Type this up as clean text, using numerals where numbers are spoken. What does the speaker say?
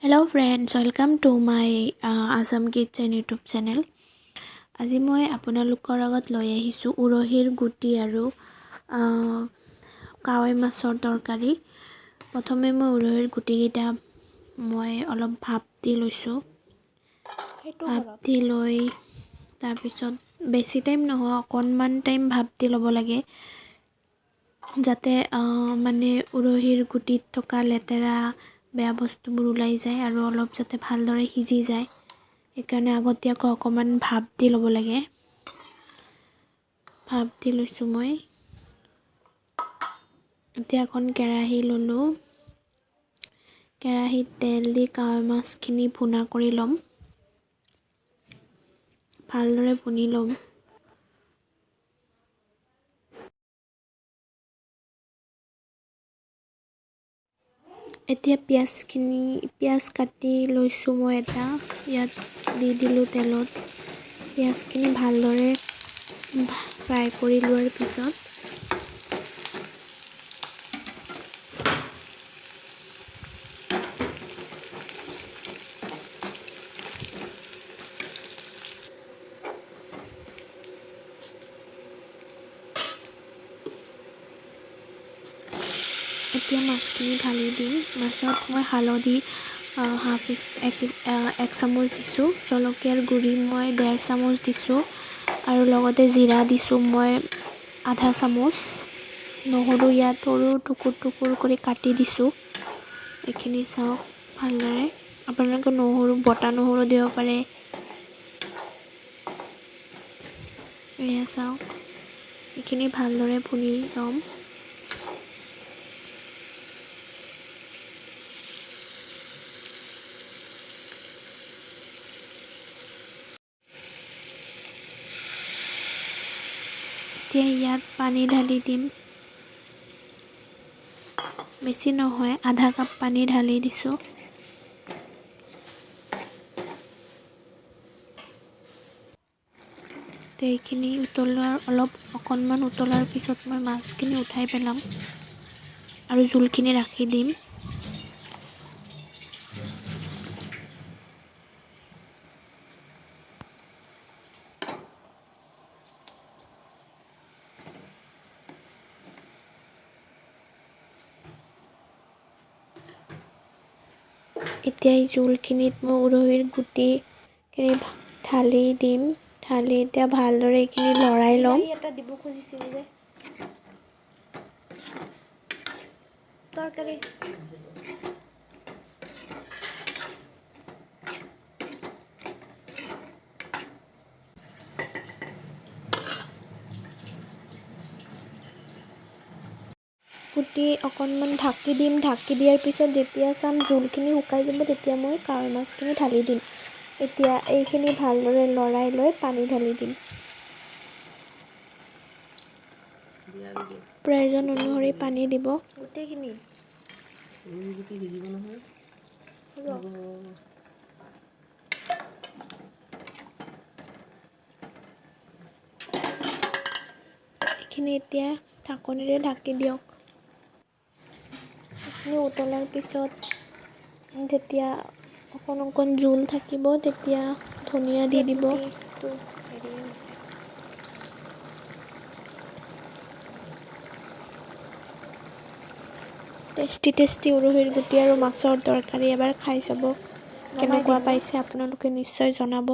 Hello friends, welcome to my Assam Kitchen YouTube channel. আজি মই আপোনালোকৰ আগত লৈ আহিছো উৰহিৰ গুটি আৰু কাৱৈ মাছৰ তৰকাৰী। প্ৰথমে মই উৰহিৰ গুটিকেইটা মই অলপ ভাপ দি লৈছো। ভাপ দি লৈ তাৰ পিছত বেছি টাইম নহয় অকণমান টাইম ভাপ দি ল'ব লাগে যাতে মানে উৰহিৰ গুটিত থকা লেতেৰা বেয়া বস্তুবোৰ ওলাই যায় আৰু অলপ যাতে ভালদৰে সিজি যায় সেইকাৰণে আগতীয়াকৈ অকমান ভাপ দি ল'ব লাগে। ভাপ দি লৈছো মই। এতিয়া এখন কেৰাহী ললো। কেৰাহীত তেল দি কাৱৈ মাছখিনি ভুনা কৰি ল'ম। ভালদৰে ভুনি ল'ম। এতিয়া পিয়াজ কাটি লৈছো মই এটা ইয়াত দি দিলো তেলত। পিয়াজখিনি ভালদৰে ফ্ৰাই কৰি লোৱাৰ পিছত এতিয়া মাছখিনি ঢালি দিম। মাছত মই হালধি এক চামুচ দিছোঁ, জলকীয়াৰ গুড়ি মই 1.5 চামুচ দিছোঁ আৰু লগতে জিৰা দিছোঁ মই আধা চামুচ। নহৰু ইয়াত সৰু টুকুৰ কৰি কাটি দিছোঁ। এইখিনি চাওক ভালদৰে। আপোনালোকে বটা নহৰু দিব পাৰে। এয়া চাওক এইখিনি ভালদৰে ভুনি ল'ম। এতিয়া ইয়াত পানী ঢালি দিম। বেছি নহয় আধা কাপ পানী ঢালি দিছোঁ। এইখিনি অকণমান উতলাৰ পিছত মই মাছখিনি উঠাই পেলাম আৰু জোলখিনি ৰাখি দিম। এতিয়া এই জোলখিনিত মই উৰহিৰ গুটিখিনি ঢালি দিম। ঢালি এতিয়া ভালদৰে এইখিনি লৰাই ল'ম। এটা দিব খুজিছিল যে তৰকাৰী গুটি অকণমান ঢাকি দিম। ঢাকি দিয়াৰ পিছত যেতিয়া চাম জোলখিনি শুকাই যাব তেতিয়া মই কাৱৈ মাছখিনি ঢালি দিম। এতিয়া এইখিনি ভালদৰে লৰাই লৈ পানী ঢালি দিম। প্ৰয়োজন অনুসৰি পানী দিব। গোটেইখিনি এইখিনি এতিয়া ঢাকনিৰে ঢাকি দিয়ক। এইখিনি উতলাৰ পিছত যেতিয়া অকণ জোল থাকিব তেতিয়া ধনিয়া দি দিব। টেষ্টি উৰহিৰ গুটি আৰু মাছৰ তৰকাৰী এবাৰ খাই চাব। কেনেকুৱা পাইছে আপোনালোকে নিশ্চয় জনাব।